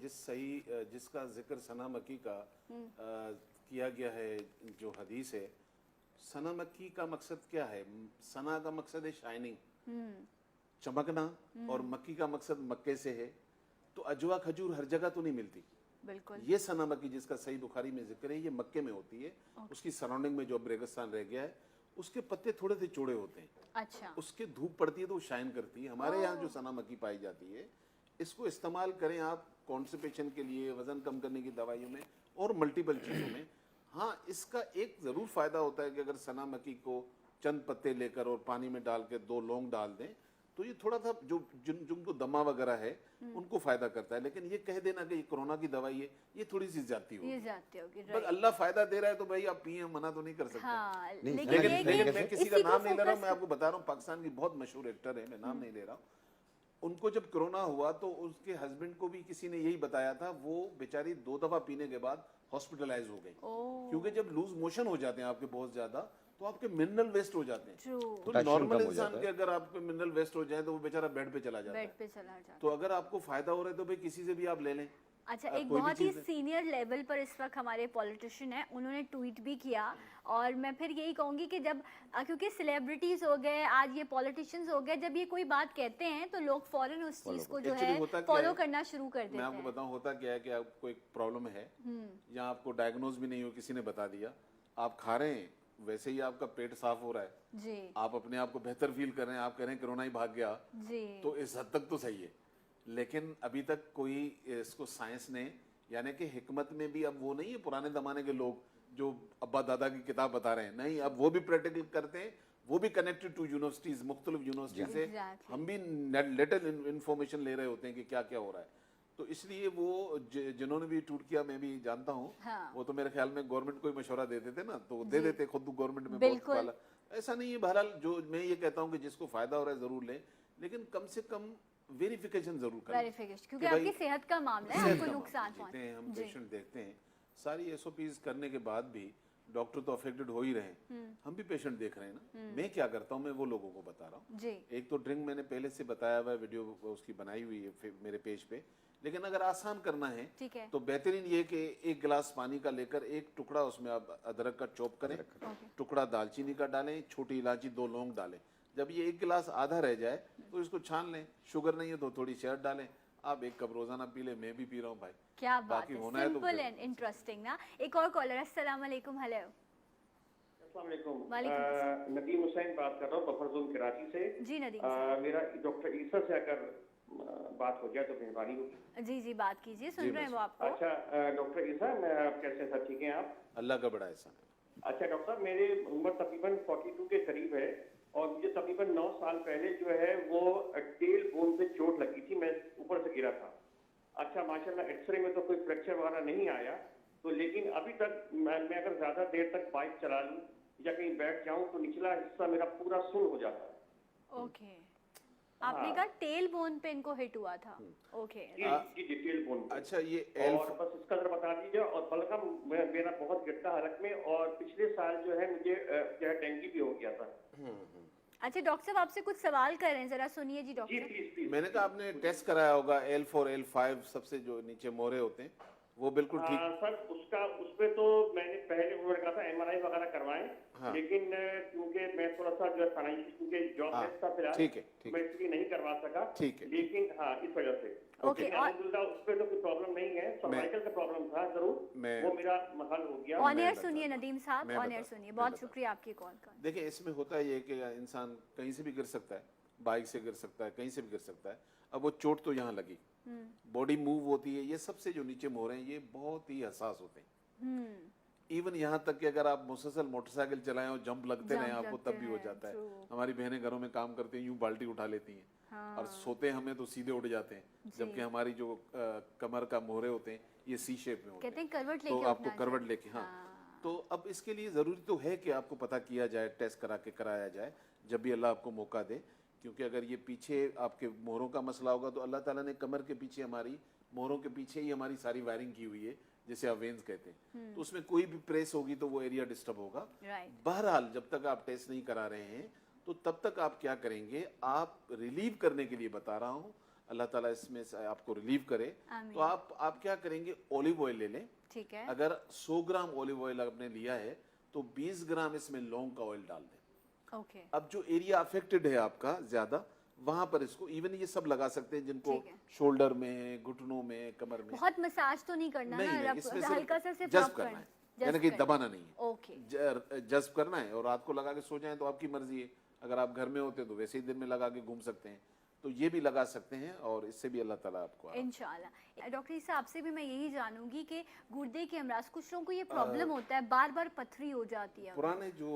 Speaker 2: जिसका जिक्र सना मक्खी का किया गया है, जो हदीस है, सना मक्खी का मकसद क्या है? सना का मकसद है शाइनिंग, चमकना, और मक्खी का मकसद मक्के से है। तो अजवा खजूर हर जगह तो नहीं मिलती।
Speaker 1: बिल्कुल,
Speaker 2: ये सना मक्खी जिसका सही बुखारी में जिक्र है, ये मक्के में होती है। उसकी सराउंडिंग में जो अब रेगिस्तान रह गया है, उसके पत्ते थोड़े से चौड़े होते हैं,
Speaker 1: अच्छा,
Speaker 2: उसके धूप पड़ती है तो वो शाइन करती है। हमारे यहाँ जो सना मक्खी पाई जाती है, इसको इस्तेमाल करें आप कॉन्स्टिपेशन के लिए, वजन कम करने की दवाइयों में और मल्टीपल चीज़ों में। हाँ, इसका एक ज़रूर फ़ायदा होता है कि अगर सना मक्खी को चंद पत्ते लेकर और पानी में डाल के 2 लौंग डाल दें, तो ये थोड़ा सा जिनको दमा वगैरह है उनको फ़ायदा करता है। लेकिन ये कह देना कि ये कोरोना की दवाई है, ये थोड़ी सी ज्यादती होगी।
Speaker 1: ये जाते होगी,
Speaker 2: पर अल्लाह फ़ायदा दे रहा है तो भाई आप पिए, मना तो नहीं कर सकते।
Speaker 1: हाँ,
Speaker 4: नहीं,
Speaker 1: लेकिन
Speaker 2: लेकिन
Speaker 1: ये कि
Speaker 2: लेकिन मैं किसी का
Speaker 1: इसी को
Speaker 2: नाम नहीं ले रहा हूँ,
Speaker 1: focus-
Speaker 2: मैं आपको बता रहा हूँ, पाकिस्तान की बहुत मशहूर एक्टर है, मैं नाम नहीं ले रहा हूँ। उनको जब कोरोना हुआ तो उसके हस्बैंड को भी किसी ने यही बताया था, वो बेचारी 2 दफा पीने के बाद हॉस्पिटलाइज हो गई।
Speaker 1: ओह,
Speaker 2: क्योंकि जब लूज मोशन हो जाते हैं आपके बहुत ज्यादा, तो आपके मिनरल वेस्ट हो जाते हैं।
Speaker 1: ट्रू,
Speaker 2: तो
Speaker 4: पोटेशियम
Speaker 2: नॉर्मल
Speaker 4: कम हो
Speaker 2: इंसान
Speaker 4: जाता
Speaker 2: के
Speaker 4: है।
Speaker 2: अगर आपके मिनरल वेस्ट हो जाए तो वो बेचारा बेड पे चला जाता
Speaker 1: बेड
Speaker 2: है।
Speaker 1: पे चला जाता।
Speaker 2: तो अगर आपको फायदा हो रहा है तो भाई किसी से भी आप ले लें।
Speaker 1: अच्छा, एक
Speaker 2: कोई भी
Speaker 1: बहुत ही
Speaker 2: चीज़ है।
Speaker 1: सीनियर लेवल पर इस वक्त हमारे पॉलिटिशियन हैं, उन्होंने ट्वीट भी किया, और मैं फिर यही कहूँगी कि जब क्योंकि सेलिब्रिटीज़ हो गए, आज ये पॉलिटिशियंस हो गए, जब ये कोई बात कहते हैं तो लोग फौरन उस चीज़ को जो
Speaker 2: Actually
Speaker 1: है
Speaker 2: होता क्या
Speaker 1: फॉलो
Speaker 2: है,
Speaker 1: करना शुरू कर देते
Speaker 2: मैं आपको
Speaker 1: हैं।
Speaker 2: बताऊं होता क्या है कि आपको एक प्रॉब्लम है, या आपको डायग्नोज भी नहीं हो, किसी ने बता दिया, आप खा रहे हैं, वैसे ही आपका पेट साफ हो रहा है,
Speaker 1: जी,
Speaker 2: आप अपने आप को बेहतर फील कर रहे हैं, आप कह रहे हैं कोरोना ही भाग गया,
Speaker 1: जी,
Speaker 2: तो इस हद तक तो सही है। लेकिन अभी तक कोई इसको साइंस ने, यानी कि हिकमत में भी अब वो नहीं है पुराने जमाने के लोग जो अब्बा दादा की किताब बता रहे हैं, नहीं, अब वो भी प्रैक्टिकल करते हैं, वो भी कनेक्टेड टू यूनिवर्सिटीज, मुख्तलिफ यूनिवर्सिटी से
Speaker 1: Exactly.
Speaker 2: हम भी लिटिल इंफॉर्मेशन ले रहे होते हैं कि क्या क्या हो रहा है। तो इसलिए वो जिन्होंने भी ट्वीट किया, मैं भी जानता हूँ,
Speaker 1: हाँ।
Speaker 2: वो तो मेरे ख्याल में गवर्नमेंट को ही मशवरा देते थे ना, तो दे देते खुद गवर्नमेंट में।
Speaker 1: बिल्कुल।
Speaker 2: बहुत वाला ऐसा नहीं है। बहरहाल जो मैं ये कहता हूँ कि जिसको फायदा हो रहा है जरूर लें, लेकिन कम से कम वेरिफिकेशन जरूर करें।
Speaker 1: वेरिफिकेशन, क्योंकि
Speaker 2: कि भाई
Speaker 1: आपकी सेहत का मामला है,
Speaker 2: सेहत
Speaker 1: आपको
Speaker 2: का
Speaker 1: नुकसान
Speaker 2: मामला देखते हैं, हम
Speaker 1: पहुंचे।
Speaker 2: पेशेंट देखते हैं, सारी एसओपीज करने के बाद भी डॉक्टर तो अफेक्टेड हो ही रहे हैं, हम भी पेशेंट देख रहे हैं ना। मैं क्या करता हूँ, मैं वो लोगों को बता रहा हूँ।
Speaker 1: जी,
Speaker 2: एक तो ड्रिंक मैंने पहले से बताया हुआ है, वीडियो उसकी बनाई हुई है मेरे पेज पे, लेकिन अगर आसान करना है
Speaker 1: ठीक है,
Speaker 2: तो बेहतरीन ये कि 1 गिलास पानी का लेकर 1 टुकड़ा उसमें आप अदरक का चॉप करें,
Speaker 1: ओके,
Speaker 2: टुकड़ा दालचीनी का डालें, छोटी इलायची 2 लौंग डालें। जब ये 1 गिलास आधा रह जाए तो इसको छान लें, शुगर नहीं है तो थोड़ी शहद डालें, आप 1 कप रोजाना पी लें। मैं भी पी रहा हूँ भाई,
Speaker 1: क्या बात
Speaker 2: बाकी
Speaker 1: है,
Speaker 2: होना है तो
Speaker 1: सिंपल
Speaker 2: फिर-
Speaker 1: एंड इंटरेस्टिंग ना। एक और कॉलर, अस्सलाम वालेकुम, हेलो।
Speaker 7: अस्सलाम
Speaker 1: वालेकुम
Speaker 7: वालेकुम। नदीम हुसैन बात कर रहा हूँ बफर जोन कराची से।
Speaker 1: जी नदीम साहब।
Speaker 7: मेरा डॉक्टर ईसा से अगर बात हो जाए तो मेहरबानी होगी।
Speaker 1: जी जी, बात कीजिए, सुन रहे हैं वो आपको।
Speaker 7: अच्छा डॉक्टर ईसा, मैं आप कैसे हैं? सब ठीक हैं आप?
Speaker 2: अल्लाह का बड़ा एहसान है।
Speaker 7: अच्छा डॉक्टर साहब, मेरी उम्र तकरीबन 42 के करीब है, और मुझे तकरीबन 9 साल पहले जो है वो टेल बोन पे चोट लगी थी, मैं ऊपर से गिरा था। अच्छा माशाल्लाह एक्सरे में तो कोई फ्रैक्चर वगैरह नहीं आया, तो लेकिन अभी तक मैं अगर ज्यादा देर तक बाइक चला लूं या कहीं बैठ जाऊं तो निचला हिस्सा मेरा पूरा सुन्न हो जाता है।
Speaker 1: ओके, आपने कहा टेल बोन पे इनको हिट हुआ था। ओके,
Speaker 7: जी टेल बोन पे।
Speaker 2: अच्छा, ये
Speaker 7: और बस इसका जरा बता दीजिए। और बलगम मेरा बहुत गिरता हालत में, और पिछले साल जो है मुझे जो है डेंगू भी हो गया था।
Speaker 1: अच्छा डॉक्टर साहब, आपसे कुछ सवाल कर रहे हैं, जरा सुनिए जी
Speaker 7: जी
Speaker 1: डॉक्टर।
Speaker 7: Please please.
Speaker 2: मैंने कहा आपने टेस्ट कराया होगा L4 L5 सबसे जो नीचे मोहरे होते हैं, वो बिल्कुल ठीक।
Speaker 7: सर उसपे तो मैंने पहले उन्होंने कहा था MRI वगैरह करवाएं,
Speaker 2: हाँ।
Speaker 7: लेकिन क्योंकि मैं थोड़ा सा जो है फाइनेंशियल क्योंकि जॉब
Speaker 2: हाँ,
Speaker 7: था फिलहाल,
Speaker 2: ठीक है, ठीक
Speaker 7: मैं इसलिए नहीं करवा सका।
Speaker 2: ठीक है।
Speaker 7: लेकिन हाँ, इस वजह से
Speaker 1: ओके, और
Speaker 7: अल्हम्दुलिल्लाह उस पे तो कोई प्रॉब्लम नहीं है। सर्वाइकल का प्रॉब्लम था जरूर,
Speaker 2: मैं-
Speaker 7: वो मेरा हल हो गया।
Speaker 1: ऑन एयर
Speaker 2: बताता
Speaker 1: सुनिए
Speaker 2: हूँ।
Speaker 1: नदीम साहब,
Speaker 2: मैं
Speaker 1: ऑन एयर
Speaker 2: बताता-
Speaker 1: सुनिए।
Speaker 2: मैं
Speaker 1: बहुत
Speaker 2: बताता-
Speaker 1: शुक्रिया आपकी कॉल का।
Speaker 2: देखिए, इसमें होता ये कि इंसान कहीं से भी गिर सकता है, बाइक से गिर सकता है, कहीं से भी गिर सकता है। अब वो चोट तो यहाँ लगी, बॉडी मूव होती है, ये सबसे जो नीचे मोहरे हैं ये बहुत ही हसास होते हैं। इवन यहाँ तक कि अगर आप मुसलसल मोटरसाइकिल चलाएं और जंप लगते
Speaker 1: जंप
Speaker 2: रहें आपको
Speaker 1: लगते
Speaker 2: तब भी हो
Speaker 1: हैं,
Speaker 2: जाता है।
Speaker 1: true।
Speaker 2: हमारी बहनें घरों में काम करती हैं, यूं बाल्टी उठा लेती हैं
Speaker 1: हाँ।
Speaker 2: और सोते हमें तो सीधे उठ जाते हैं, जबकि हमारी जो कमर का मोहरे होते हैं ये सी शेप में होते
Speaker 1: कहते हैं
Speaker 2: हैं,
Speaker 1: करवट
Speaker 2: तो
Speaker 1: लेके
Speaker 2: आपको
Speaker 1: उठना
Speaker 2: करवट
Speaker 1: चाहिए।
Speaker 2: लेके, हाँ। तो अब इसके लिए ज़रूरी तो है कि आपको पता किया जाए, टेस्ट करा के कराया जाए जब भी अल्लाह आपको मौका दे, क्योंकि अगर ये पीछे आपके मोहरों का मसला होगा तो अल्लाह ताला ने कमर के पीछे, हमारी मोहरों के पीछे ही हमारी सारी वायरिंग की हुई है, जिसे आप वेन्स कहते हैं, तो उसमें कोई भी प्रेस होगी तो वो एरिया डिस्टर्ब होगा।
Speaker 1: राइट।
Speaker 2: बहरहाल जब तक आप टेस्ट नहीं करा रहे हैं तो तब तक आप क्या करेंगे, आप रिलीव करने के लिए बता रहा हूँ, अल्लाह ताला इसमें से आपको रिलीव करे,
Speaker 1: आमीन।
Speaker 2: तो आप क्या करेंगे, ऑलिव ऑयल ले लें।
Speaker 1: ठीक है।
Speaker 2: अगर 100 ग्राम ऑलिव ऑयल आपने लिया है तो 20 ग्राम इसमें लौंग का ऑयल डाल दें।
Speaker 1: ओके।
Speaker 2: अब जो एरिया अफेक्टेड है आपका ज्यादा, वहां पर इसको, इवन ये सब लगा सकते हैं जिनको
Speaker 1: ठीक है।
Speaker 2: शोल्डर में, घुटनों में, कमर में।
Speaker 1: बहुत मसाज तो नहीं करना
Speaker 2: नहीं,
Speaker 1: ना,
Speaker 2: नहीं, इसमें सिर्फ
Speaker 1: हल्का सा सिर्फ
Speaker 2: जज्ब
Speaker 1: rub
Speaker 2: करना है,
Speaker 1: जज्ब
Speaker 2: यानी कि
Speaker 1: करना।
Speaker 2: दबाना नहीं है।
Speaker 1: ओके।
Speaker 2: जज्ब करना है, और रात को लगा के सो जाएं तो आपकी मर्जी है, अगर आप घर में होते तो वैसे ही दिन में लगा के घूम सकते हैं, तो ये भी लगा सकते हैं और इससे भी अल्लाह ताला आपको
Speaker 1: इंशाल्लाह। डॉक्टर ईसा, आपसे भी मैं यही जानूंगी कि गुर्दे के अमराज, कुछ लोगों को ये प्रॉब्लम होता है, बार बार पथरी हो जाती है।
Speaker 2: पुराने जो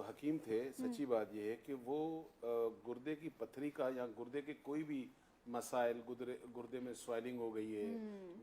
Speaker 2: हकीम थे, सच्ची बात ये है कि वो गुर्दे की पथरी का या गुर्दे के कोई भी मसाइल, गुर्दे में स्वेलिंग हो गई है,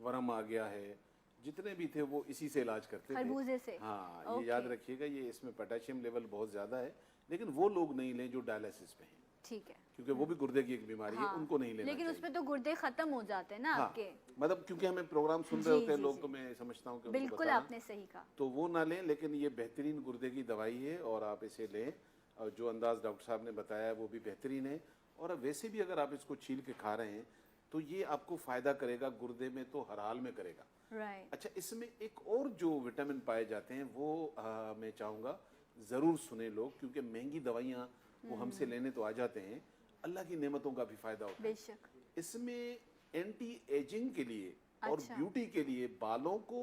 Speaker 2: वरम आ गया है, जितने भी थे वो इसी से इलाज करते थे।
Speaker 1: खरबूजे से।
Speaker 2: हाँ, ये
Speaker 1: ओके।
Speaker 2: याद रखिएगा, ये इसमें पोटेशियम लेवल बहुत ज्यादा है, लेकिन वो लोग नहीं लें जो डायलिसिस पे हैं,
Speaker 1: ठीक है।
Speaker 2: क्योंकि वो भी गुर्दे की एक बीमारी है, उनको नहीं लेना
Speaker 1: लेकिन
Speaker 2: चाहिए।
Speaker 1: उसमें तो गुर्दे खत्म हो जाते हैं ना
Speaker 2: हाँ,
Speaker 1: आपके।
Speaker 2: मतलब क्योंकि हमें प्रोग्राम सुन
Speaker 1: जी,
Speaker 2: रहे होते हैं
Speaker 1: जी,
Speaker 2: लोग,
Speaker 1: जी।
Speaker 2: तो मैं समझता हूँ कि उनको
Speaker 1: बिल्कुल
Speaker 2: बताना।
Speaker 1: आपने सही कहा।
Speaker 2: तो वो ना लें, लेकिन ये बेहतरीन गुर्दे की दवाई है और आप इसे लें, और जो अंदाज डॉक्टर साहब ने बताया है वो भी बेहतरीन है, और अब वैसे भी अगर आप इसको छील के खा रहे हैं तो ये आपको फ़ायदा करेगा, गुर्दे में तो हर हाल में करेगा।
Speaker 1: राइट।
Speaker 2: अच्छा, इसमें एक और जो विटामिन पाए जाते हैं वो मैं चाहूँगा ज़रूर सुने लोग, क्योंकि महंगी दवाइयाँ वो हमसे लेने तो आ जाते हैं, अल्लाह की नेमतों का भी फ़ायदा होता है।
Speaker 1: बेशक।
Speaker 2: इसमें एंटी एजिंग के लिए और
Speaker 1: अच्छा।
Speaker 2: ब्यूटी के लिए, बालों को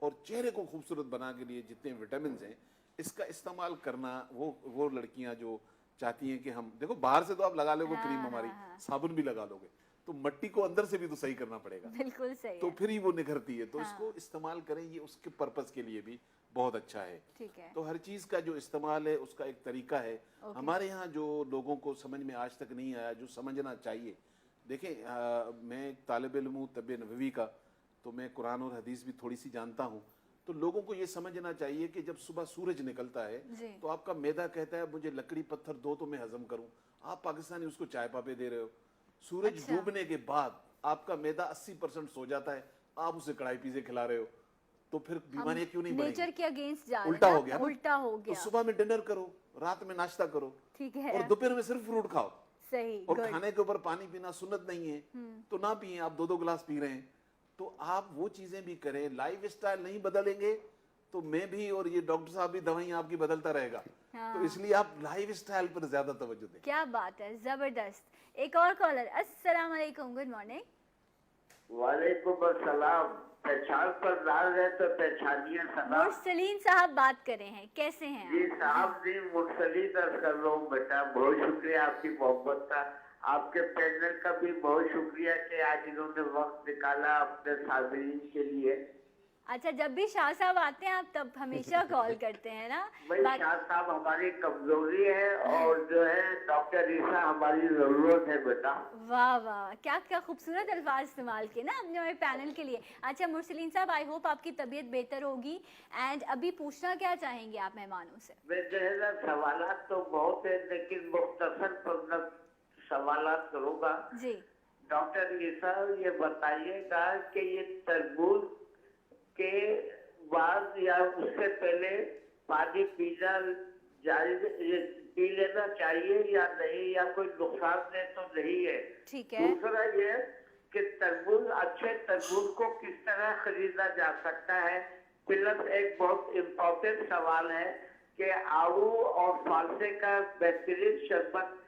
Speaker 2: और चेहरे को खूबसूरत बना के लिए जितने विटामिन हैं, इसका इस्तेमाल करना, वो लड़कियां जो चाहती हैं कि हम, देखो बाहर से तो आप लगा लोगे क्रीम, हमारी साबुन भी लगा लोगे, तो मट्टी को अंदर से भी तो सही करना पड़ेगा,
Speaker 1: बिल्कुल सही
Speaker 2: तो
Speaker 1: है।
Speaker 2: फिर ही वो निखरती है। तो इसको इस्तेमाल करें, ये उसके पर्पस के लिए भी बहुत अच्छा है।
Speaker 1: ठीक है।
Speaker 2: तो हर चीज़ का जो इस्तेमाल है उसका एक तरीका है। हमारे यहाँ जो लोगों को समझ में आज तक नहीं आया, जो समझना चाहिए, देखें मैं एक तालिब इल्म हूँ तब नबवी का, तो मैं कुरान और हदीस भी थोड़ी सी जानता हूँ, तो लोगों को ये समझना चाहिए कि जब सुबह सूरज निकलता है
Speaker 1: जी।
Speaker 2: तो आपका मैदा कहता है मुझे लकड़ी पत्थर दो तो मैं हजम करूँ, आप पाकिस्तानी उसको चाय पापे दे रहे हो। सूरज
Speaker 1: अच्छा।
Speaker 2: डूबने के बाद आपका मैदा 80% सो जाता है, आप उसे कढ़ाई पीसे खिला रहे हो, तो फिर बीमारियां क्यों नहीं
Speaker 1: नेचर
Speaker 2: बढ़ेंगी?
Speaker 1: के अगेंस्ट जा रहे हैं
Speaker 2: उल्टा
Speaker 1: ना?
Speaker 2: हो गया ना?
Speaker 1: उल्टा हो
Speaker 2: तो
Speaker 1: गया।
Speaker 2: सुबह में डिनर करो, रात में नाश्ता करो,
Speaker 1: ठीक है।
Speaker 2: और दोपहर में सिर्फ फ्रूट खाओ,
Speaker 1: सही।
Speaker 2: और
Speaker 1: गुड।
Speaker 2: खाने के ऊपर पानी पीना सुन्नत नहीं है तो ना पिए, आप 2-2 गिलास पी रहे हैं, तो आप वो चीजें भी करें। लाइफ स्टाइल नहीं बदलेंगे तो मैं भी और ये डॉक्टर साहब भी दवाई आपकी बदलता रहेगा। तो इसलिए आप लाइफ स्टाइल पर ज्यादा तवज्जो दें।
Speaker 1: क्या बात है, जबरदस्त। एक और कॉलर। अस्सलाम वालेकुम, गुड मॉर्निंग।
Speaker 8: वालेकुम अस्सलाम। पहचान पर डाल रहे तो पहचानिए सलाम।
Speaker 1: मुरसलीन साहब बात कर रहे हैं, कैसे हैं
Speaker 8: जी
Speaker 1: आप?
Speaker 8: साहब जी, मुरसली दर्ज कर रहा हूँ बेटा, बहुत शुक्रिया आपकी मोहब्बत का, आपके पैनल का भी बहुत शुक्रिया कि आज इन्होंने वक्त निकाला अपने साथीन के लिए।
Speaker 1: अच्छा, जब भी शाह साहब आते हैं आप तब हमेशा कॉल करते हैं ना?
Speaker 8: भाई शाह साहब हमारी कमजोरी है और जो है डॉक्टर ईसा हमारी जरूरत है बेटा।
Speaker 1: वाह वाह, क्या क्या खूबसूरत अल्फाज इस्तेमाल किए ना अपने हमारे पैनल के लिए। अच्छा मुरसलीन साहब, आई होप आपकी तबीयत बेहतर होगी। एंड अभी पूछना क्या चाहेंगे आप मेहमानों से?
Speaker 8: मैं जो है ना, सवालात तो बहुत है लेकिन मुख्तसर सवालात करूँगा।
Speaker 1: जी।
Speaker 8: डॉक्टर ईसा ये बताइएगा कि ये तरबूज के बाद या उससे पहले पानी पीना पी लेना चाहिए या नहीं, या कोई नुकसान दे तो नहीं है?
Speaker 1: ठीक है।
Speaker 8: दूसरा ये कि तरबूज, अच्छे तरबूज को किस तरह खरीदा जा सकता है? प्लस एक बहुत इम्पोर्टेंट सवाल है कि आड़ू और फालसे का बेहतरीन शरबत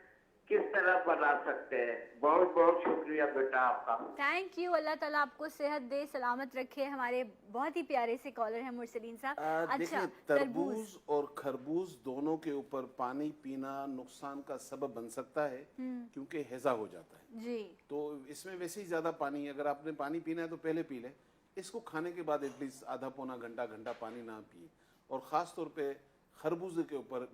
Speaker 8: किस तरह बना सकते हैं? बहुत बहुत शुक्रिया बेटा आपका।
Speaker 1: Thank you. अल्लाह ताला आपको सेहत दे, सलामत रखे। हमारे बहुत ही प्यारे से कॉलर हैं मुरसलीन साहब। अच्छा,
Speaker 2: देखिए, तरबूज और खरबूज दोनों के ऊपर पानी पीना नुकसान का सबब बन सकता है, क्योंकि हैजा हो जाता है।
Speaker 1: जी।
Speaker 2: तो इसमें वैसे ही ज्यादा पानी है, अगर आपने पानी पीना है तो पहले पी लें, इसको खाने के बाद एटलीस्ट आधा पौना घंटा पानी ना पिए। और ख़ास तौर पे खरबूजे के ऊपर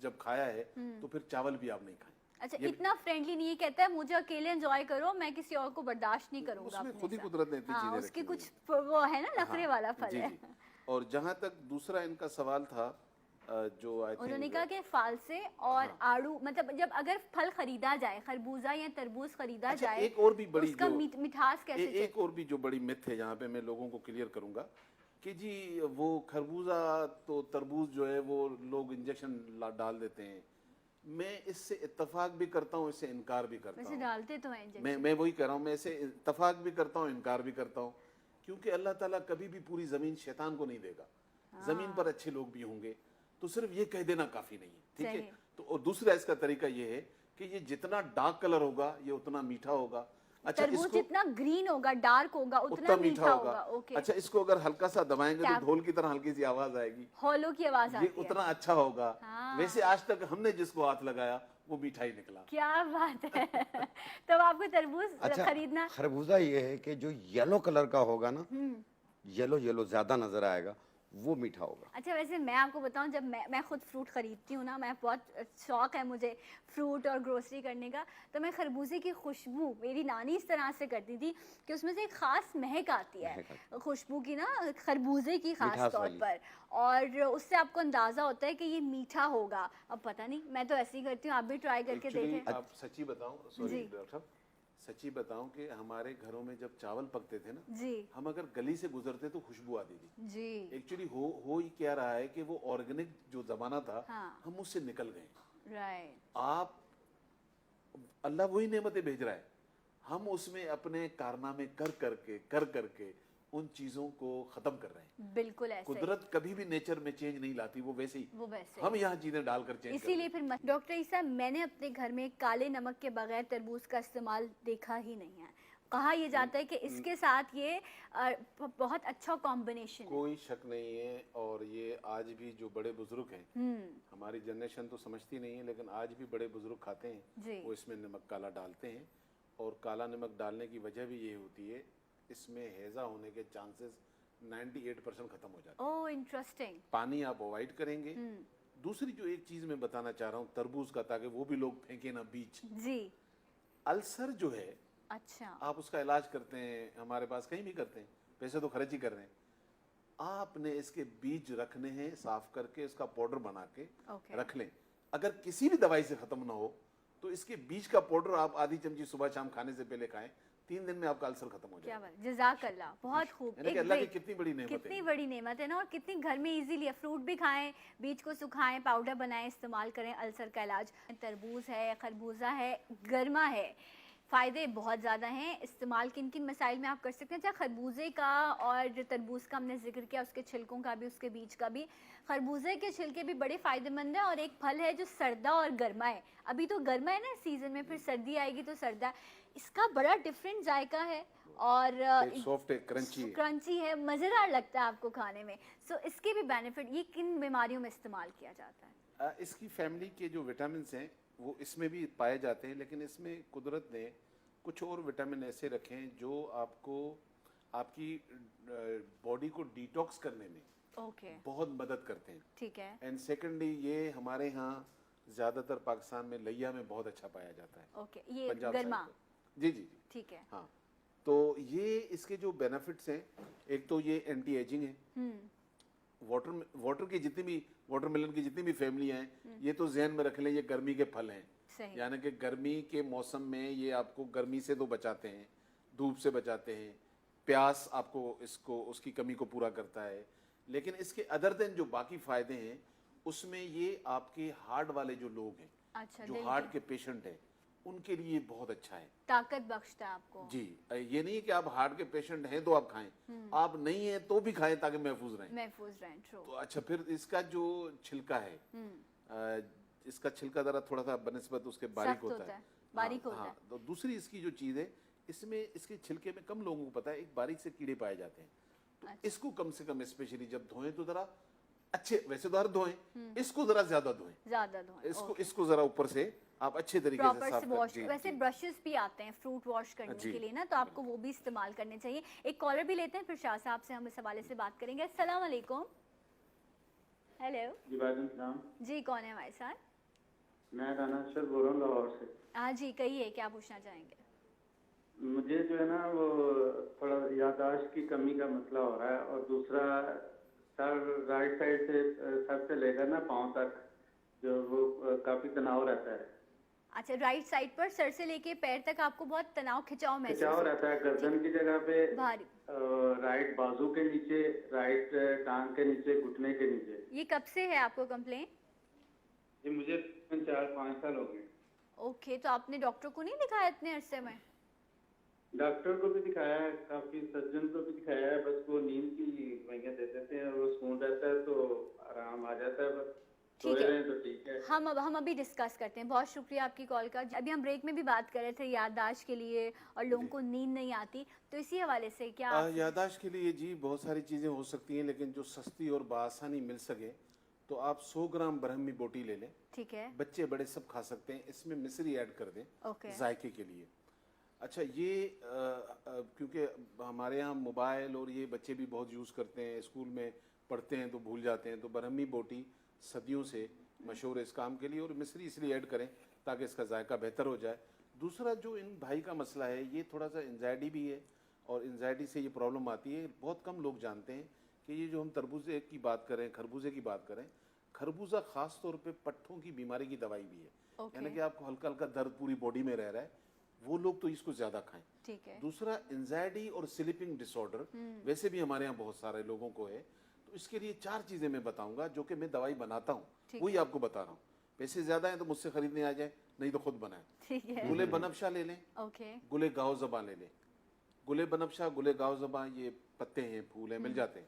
Speaker 2: जब खाया है तो फिर चावल भी आप नहीं खाएं।
Speaker 1: अच्छा,
Speaker 2: ये
Speaker 1: इतना फ्रेंडली नहीं है, कहता है मुझे अकेले एंजॉय करो, मैं किसी और को बर्दाश्त नहीं करूंगा
Speaker 2: उसमें
Speaker 1: अपने
Speaker 2: खुद ही
Speaker 1: साथ।
Speaker 2: कुदरत ने इतनी
Speaker 1: हाँ,
Speaker 2: चीजें
Speaker 1: उसकी
Speaker 2: रखी हुई
Speaker 1: कुछ वो है ना नखरे
Speaker 2: हाँ,
Speaker 1: वाला फल
Speaker 2: जी,
Speaker 1: है।
Speaker 2: जी। और जहाँ तक दूसरा इनका सवाल था जो आई
Speaker 1: उन्होंने
Speaker 2: थिंक
Speaker 1: कहा कि फालसे और आड़ू, मतलब जब अगर फल खरीदा जाए, खरबूजा या तरबूज खरीदा
Speaker 2: अच्छा,
Speaker 1: जाए,
Speaker 2: एक और भी
Speaker 1: तो
Speaker 2: बड़ी
Speaker 1: उसका
Speaker 2: जो
Speaker 1: मिठास कैसे
Speaker 2: एक और भी जो बड़ी मिथ है यहाँ पे मैं लोगों को क्लियर करूंगा कि जी वो खरबूजा तो तरबूज जो है वो लोग इंजेक्शन डाल देते हैं। मैं इससे इत्तेफाक भी करता हूँ, इससे इनकार भी करता
Speaker 1: वैसे
Speaker 2: हूँ।
Speaker 1: डालते तो हैं इंजेक्शन।
Speaker 2: मैं वही कह रहा हूँ, मैं इससे इत्तेफाक भी करता हूँ, इनकार भी करता हूँ, क्योंकि अल्लाह ताला कभी भी पूरी जमीन शैतान को नहीं देगा। जमीन पर अच्छे लोग भी होंगे, तो सिर्फ ये कह देना काफी नहीं है, ठीक है। तो और दूसरा इसका तरीका ये है कि ये जितना डार्क कलर होगा ये उतना मीठा होगा। अच्छा,
Speaker 1: तरबूज
Speaker 2: इसको
Speaker 1: जितना ग्रीन होगा, डार्क होगा, उतना
Speaker 2: उतना मीठा होगा।
Speaker 1: ओके।
Speaker 2: अच्छा, इसको अगर हल्का सा दबाएंगे तो
Speaker 1: टैप।
Speaker 2: ढोल की तरह हल्की सी आवाज आएगी,
Speaker 1: हॉलो की आवाज
Speaker 2: ये
Speaker 1: आती है।
Speaker 2: उतना अच्छा होगा।
Speaker 1: हाँ।
Speaker 2: वैसे आज तक हमने जिसको हाथ लगाया वो मीठा ही निकला।
Speaker 1: क्या बात है। तब आपको तरबूज
Speaker 4: अच्छा,
Speaker 1: खरीदना।
Speaker 4: खरबूजा ये है कि जो येलो कलर का होगा ना, येलो येलो ज्यादा नजर आएगा, वो मीठा होगा।
Speaker 1: अच्छा, वैसे मैं आपको बताऊं, जब मैं खुद फ्रूट खरीदती हूँ ना, मैं बहुत शौक है मुझे फ्रूट और ग्रोसरी करने का, तो मैं खरबूजे की खुशबू, मेरी नानी इस तरह से करती थी कि उसमें से एक खास महक आती है खुशबू की ना, खरबूजे की खास
Speaker 4: मिठास
Speaker 1: तौर
Speaker 4: वाली।
Speaker 1: पर, और उससे आपको अंदाजा होता है कि ये मीठा होगा। अब पता नहीं, मैं तो ऐसे ही करती हूँ, आप भी ट्राई करके
Speaker 2: Actually,
Speaker 1: देखें।
Speaker 2: आप सच्ची बताऊं, सॉरी डॉक्टर साहब, सच्ची बताऊं कि हमारे घरों में जब चावल पकते थे ना,
Speaker 1: जी
Speaker 2: हम अगर गली से गुजरते तो खुशबू आती थी।
Speaker 1: जी।
Speaker 2: एक्चुअली हो ही क्या रहा है कि वो ऑर्गेनिक जो जमाना था,
Speaker 1: हाँ।
Speaker 2: हम उससे निकल गए।
Speaker 1: राइट।
Speaker 2: आप अल्लाह वही नेमतें भेज रहा है, हम उसमें अपने कारनामे कर करके उन चीजों को खत्म कर रहे हैं।
Speaker 1: बिल्कुल ऐसे ही।
Speaker 2: कुदरत कभी भी नेचर में चेंज नहीं लाती, वो वैसे ही
Speaker 1: वो वैसे
Speaker 2: हम यहाँ चीजें डालकर चेंज कर
Speaker 1: इसीलिए फिर डॉक्टर ईसा, मैंने अपने घर में काले नमक के बगैर तरबूज का इस्तेमाल देखा ही नहीं है। कहा यह जाता है कि इसके साथ ये बहुत अच्छा कॉम्बिनेशन है।
Speaker 2: कोई शक नहीं है। और ये आज भी जो बड़े बुजुर्ग हैं, हमारी जनरेशन तो समझती नहीं है, लेकिन आज भी बड़े बुजुर्ग खाते हैं,
Speaker 1: जी।
Speaker 2: वो इसमें नमक काला डालते हैं। और काला नमक डालने की वजह भी ये होती है, इसमें हैजा होने के चांसेस 98% खत्म हो जाते हैं।
Speaker 1: Oh interesting.
Speaker 2: पानी आप अवॉइड करेंगे। दूसरी जो एक चीज मैं बताना चाह रहा हूँ तरबूज का, ताकि वो भी लोग फेंके ना बीज।
Speaker 1: जी।
Speaker 2: अल्सर जो है,
Speaker 1: अच्छा।
Speaker 2: आप उसका इलाज करते हैं, हमारे पास कहीं भी करते हैं, पैसे तो खर्च ही कर रहे हैं। आपने इसके बीज रखने हैं, साफ करके उसका पाउडर बना के रख लें। अगर किसी भी दवाई से खत्म ना हो तो इसके बीज का पाउडर आप आधी चमची सुबह शाम खाने से पहले खाएं, 3 दिन में आपका अल्सर खत्म हो
Speaker 1: क्या
Speaker 2: जाएगा।
Speaker 1: बात, जज़ाकल्लाह, बहुत खूब।
Speaker 2: यानी कि अल्लाह की कितनी बड़ी नेमत है।
Speaker 1: कितनी बड़ी नेमत है ना, और कितनी घर में इजीली है। फ्रूट भी खाएं, बीज को सुखाएं, पाउडर बनाएं, इस्तेमाल करें अल्सर का इलाज। तरबूज है, खरबूजा है, गर्मा है, फ़ायदे बहुत ज़्यादा हैं। इस्तेमाल किन किन मसाइल में आप कर सकते हैं। चाहे खरबूजे का और तरबूज का हमने जिक्र किया, उसके छिलकों का भी, उसके बीज का भी। खरबूजे के छिलके भी बड़े फ़ायदेमंद है। और एक फल है जो सर्दा और गर्मा है। अभी तो गर्मा है ना सीज़न में, फिर सर्दी आएगी तो सर्दा। इसका बड़ा डिफरेंट जायका है और
Speaker 2: सॉफ्ट है, क्रंची
Speaker 1: है, मज़ेदार लगता है आपको खाने में। सो इसके भी बेनिफिट, ये किन बीमारियों में इस्तेमाल किया जाता है?
Speaker 2: इसकी फैमिली के जो विटामिन हैं वो इसमें भी पाए जाते हैं, लेकिन इसमें कुदरत ने कुछ और विटामिन ऐसे रखे हैं जो आपको आपकी बॉडी को डिटॉक्स करने में बहुत मदद करते हैं।
Speaker 1: ठीक है।
Speaker 2: एंड सेकेंडली ये हमारे यहाँ ज़्यादातर पाकिस्तान में लिया में बहुत अच्छा पाया जाता है।
Speaker 1: ओके, ये
Speaker 2: पंजाब
Speaker 1: गर्मा।
Speaker 2: साइड पे। जी जी जी,
Speaker 1: ठीक है।
Speaker 2: हाँ, तो ये इसके जो बेनिफिट्स हैं, एक तो ये एंटी एजिंग है। वाटर की जितनी भी, वाटरमेलन की जितनी भी फैमिलियां हैं, ये तो जहन में रख लें, ये गर्मी के फल हैं। यानी कि गर्मी के मौसम में ये आपको गर्मी से तो बचाते हैं, धूप से बचाते हैं, प्यास आपको इसको उसकी कमी को पूरा करता है। लेकिन इसके अदर देन जो बाकी फायदे हैं, उसमें ये आपके हार्ट वाले जो लोग हैं,
Speaker 1: अच्छा,
Speaker 2: जो हार्ट के पेशेंट हैं, उनके लिए बहुत अच्छा है,
Speaker 1: ताकत बख्शता है आपको।
Speaker 2: जी। ये नहीं कि आप हार्ट के पेशेंट हैं तो आप खाएं, आप नहीं हैं तो भी खाएं ताकि महफूज रहें। तो अच्छा, फिर इसका जो छिलका है, इसका छिलका जरा थोड़ा सा बनिस्बत उसके बारीक होता है,
Speaker 1: बारीक
Speaker 2: हाँ,
Speaker 1: होता है।
Speaker 2: हाँ। तो दूसरी इसकी जो चीज़ है, इसमें इसके छिलके में कम लोगों को पता है, एक बारीक से कीड़े पाए जाते हैं। तो इसको कम से कम स्पेशली जब धोएं तो जरा अच्छे, वैसे तो हर धोएं, इसको जरा ज्यादा धोएं, इसको जरा ऊपर से आप अच्छे तरीके से साफ करें।
Speaker 1: वैसे ब्रशेस भी आते हैं फ्रूट वॉश करने के लिए ना, तो आपको वो भी इस्तेमाल करने चाहिए। एक कॉलर भी लेते हैं, फिर शाह साहब से हम इस हवाले से बात करेंगे। अस्सलाम वालेकुम। हेलो
Speaker 9: जी वालेकुम सलाम।
Speaker 1: जी, कौन है हमारे साथ?
Speaker 9: मैं राना अशरफ बोल रहा हूँ लाहौर से।
Speaker 1: हाँ जी, कहिए क्या पूछना चाहेंगे?
Speaker 9: मुझे जो है ना वो थोड़ा याददाश्त की कमी का मसला हो रहा है, और दूसरा सर राइट साइड से सर से लेकर ना पाँव तक जो वो काफी तनाव रहता है।
Speaker 1: अच्छा, राइट साइड पर सर से लेके पैर तक आपको बहुत तनाव खिंचाव महसूस
Speaker 9: खिंचाव
Speaker 1: होता
Speaker 9: रहता है गर्दन की जगह पे,
Speaker 1: भारी।
Speaker 9: राइट बाजू के नीचे, राइट टांग के नीचे, घुटने के नीचे।
Speaker 1: ये कब से है आपको कंप्लेन?
Speaker 9: ये मुझे 4-5 साल हो गए।
Speaker 1: ओके, तो आपने डॉक्टर को नहीं दिखाया इतने अरसे में?
Speaker 9: डॉक्टर को भी दिखाया है, काफी सर्जन को भी दिखाया है, बस वो नींद की दवाइयां दे देते हैं, वो सुकून रहता है तो आराम आ जाता है, बस
Speaker 1: ठीक
Speaker 9: सोए
Speaker 1: है।
Speaker 9: रहें तो ठीक है।
Speaker 1: हम अभी डिस्कस करते हैं। बहुत शुक्रिया आपकी कॉल का। अभी हम ब्रेक में भी बात कर रहे थे याददाश्त के लिए, और लोगों को नींद नहीं आती, तो इसी हवाले से क्या
Speaker 2: याददाश्त के लिए जी बहुत सारी चीज़ें हो सकती हैं, लेकिन जो सस्ती और बआसानी मिल सके तो आप 100 ग्राम ब्रह्मी बोटी ले लें।
Speaker 1: ठीक है,
Speaker 2: बच्चे बड़े सब खा सकते हैं, इसमें मिश्री ऐड कर दें
Speaker 1: ओके।
Speaker 2: जायके के लिए। अच्छा, ये क्योंकि हमारे यहाँ मोबाइल और ये बच्चे भी बहुत यूज़ करते हैं, स्कूल में पढ़ते हैं तो भूल जाते हैं, तो ब्रह्मी बोटी सदियों से मशहूर है इस काम के लिए, और मिश्री इसलिए ऐड करें ताकि इसका जायका बेहतर हो जाए। दूसरा जो इन भाई का मसला है, ये थोड़ा सा एंजाइटी भी है, और एंजाइटी से ये प्रॉब्लम आती है। बहुत कम लोग जानते हैं कि ये जो हम तरबूजे की बात करें, खरबूजे की बात करें, खरबूजा खास तौर पे पट्ठों की बीमारी की दवाई भी है। यानी कि आपको हल्का हल्का दर्द पूरी बॉडी में रह रहा है, वो लोग तो इसको ज्यादा खाएं।
Speaker 1: ठीक है।
Speaker 2: दूसरा, एंजाइटी और स्लीपिंग डिसऑर्डर वैसे भी हमारे यहाँ बहुत सारे लोगों को है, तो इसके लिए 4 चीजें मैं बताऊंगा जो कि मैं दवाई बनाता हूँ, वही आपको बता रहा हूँ। पैसे ज्यादा हैं तो मुझसे खरीदने आ जाए, नहीं तो खुद बनाए।
Speaker 1: ठीक है।
Speaker 2: गुले बनफशा ले लें,
Speaker 1: ओके।
Speaker 2: गुले गाव जबा ले लें। गुले बनफशा, गुले गाव जबा, ये पत्ते हैं, फूल हैं, मिल जाते हैं।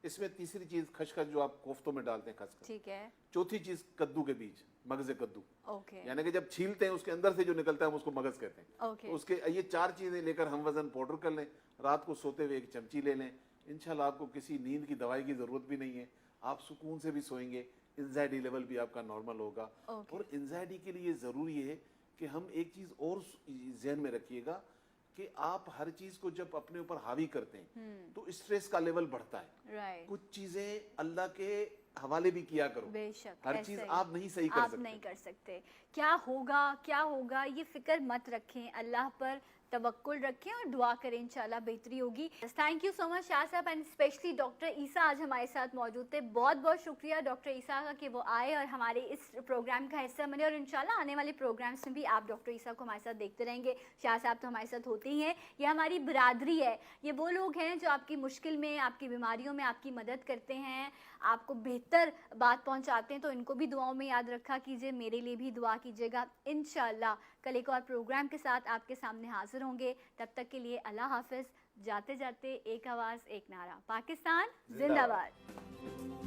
Speaker 2: इसमें तीसरी चीज खसखस, जो आप कोफ्तों में डालते हैं खसखस।
Speaker 1: ठीक है।
Speaker 2: चौथी चीज कद्दू के बीज, मगजे कद्दू।
Speaker 1: ओके।
Speaker 2: यानी कि जब छीलते हैं उसके अंदर से जो निकलता है हम उसको मगज कहते हैं।
Speaker 1: ओके।
Speaker 2: तो उसके ये 4 चीजें लेकर हम वजन पाउडर कर लें, रात को सोते हुए 1 चमची ले लें। इंशाल्लाह आपको किसी नींद की दवाई की जरूरत भी नहीं है, आप सुकून से भी सोएंगे, एंजाइटी लेवल भी आपका नॉर्मल होगा। और एंजाइटी के लिए जरूरी है कि हम एक चीज और जहन में रखिएगा कि आप हर चीज को जब अपने ऊपर हावी करते हैं तो स्ट्रेस का लेवल बढ़ता है।
Speaker 1: राइट।
Speaker 2: कुछ चीजें अल्लाह के हवाले भी किया करो।
Speaker 1: बेशक,
Speaker 2: हर
Speaker 1: ऐसे
Speaker 2: चीज
Speaker 1: ही।
Speaker 2: आप नहीं सही कर
Speaker 1: आप
Speaker 2: सकते।
Speaker 1: नहीं कर सकते। क्या होगा ये फिक्र मत रखें, अल्लाह पर तवक्कुल रखें और दुआ करें, इंशाल्लाह बेहतरी होगी। Thank you so much Shah साहब, एंड स्पेशली डॉक्टर ईसा आज हमारे साथ मौजूद थे। बहुत बहुत शुक्रिया डॉक्टर ईसा का कि वो आए और हमारे इस प्रोग्राम का हिस्सा बने, और इंशाल्लाह आने वाले प्रोग्राम्स में भी आप डॉक्टर ईसा को हमारे साथ देखते रहेंगे। शाह साहब तो हमारे साथ होते ही हैं, ये हमारी बिरादरी है, ये वो लोग हैं जो आपकी मुश्किल में, आपकी बीमारियों में आपकी मदद करते हैं, आपको बेहतर बात पहुंचाते हैं। तो इनको भी दुआओं में याद रखा कीजिए, मेरे लिए भी दुआ कीजिएगा। इंशाल्लाह कल एक और प्रोग्राम के साथ आपके सामने हाजिर होंगे। तब तक के लिए अल्लाह हाफिज। जाते जाते एक आवाज़ एक नारा, पाकिस्तान जिंदाबाद।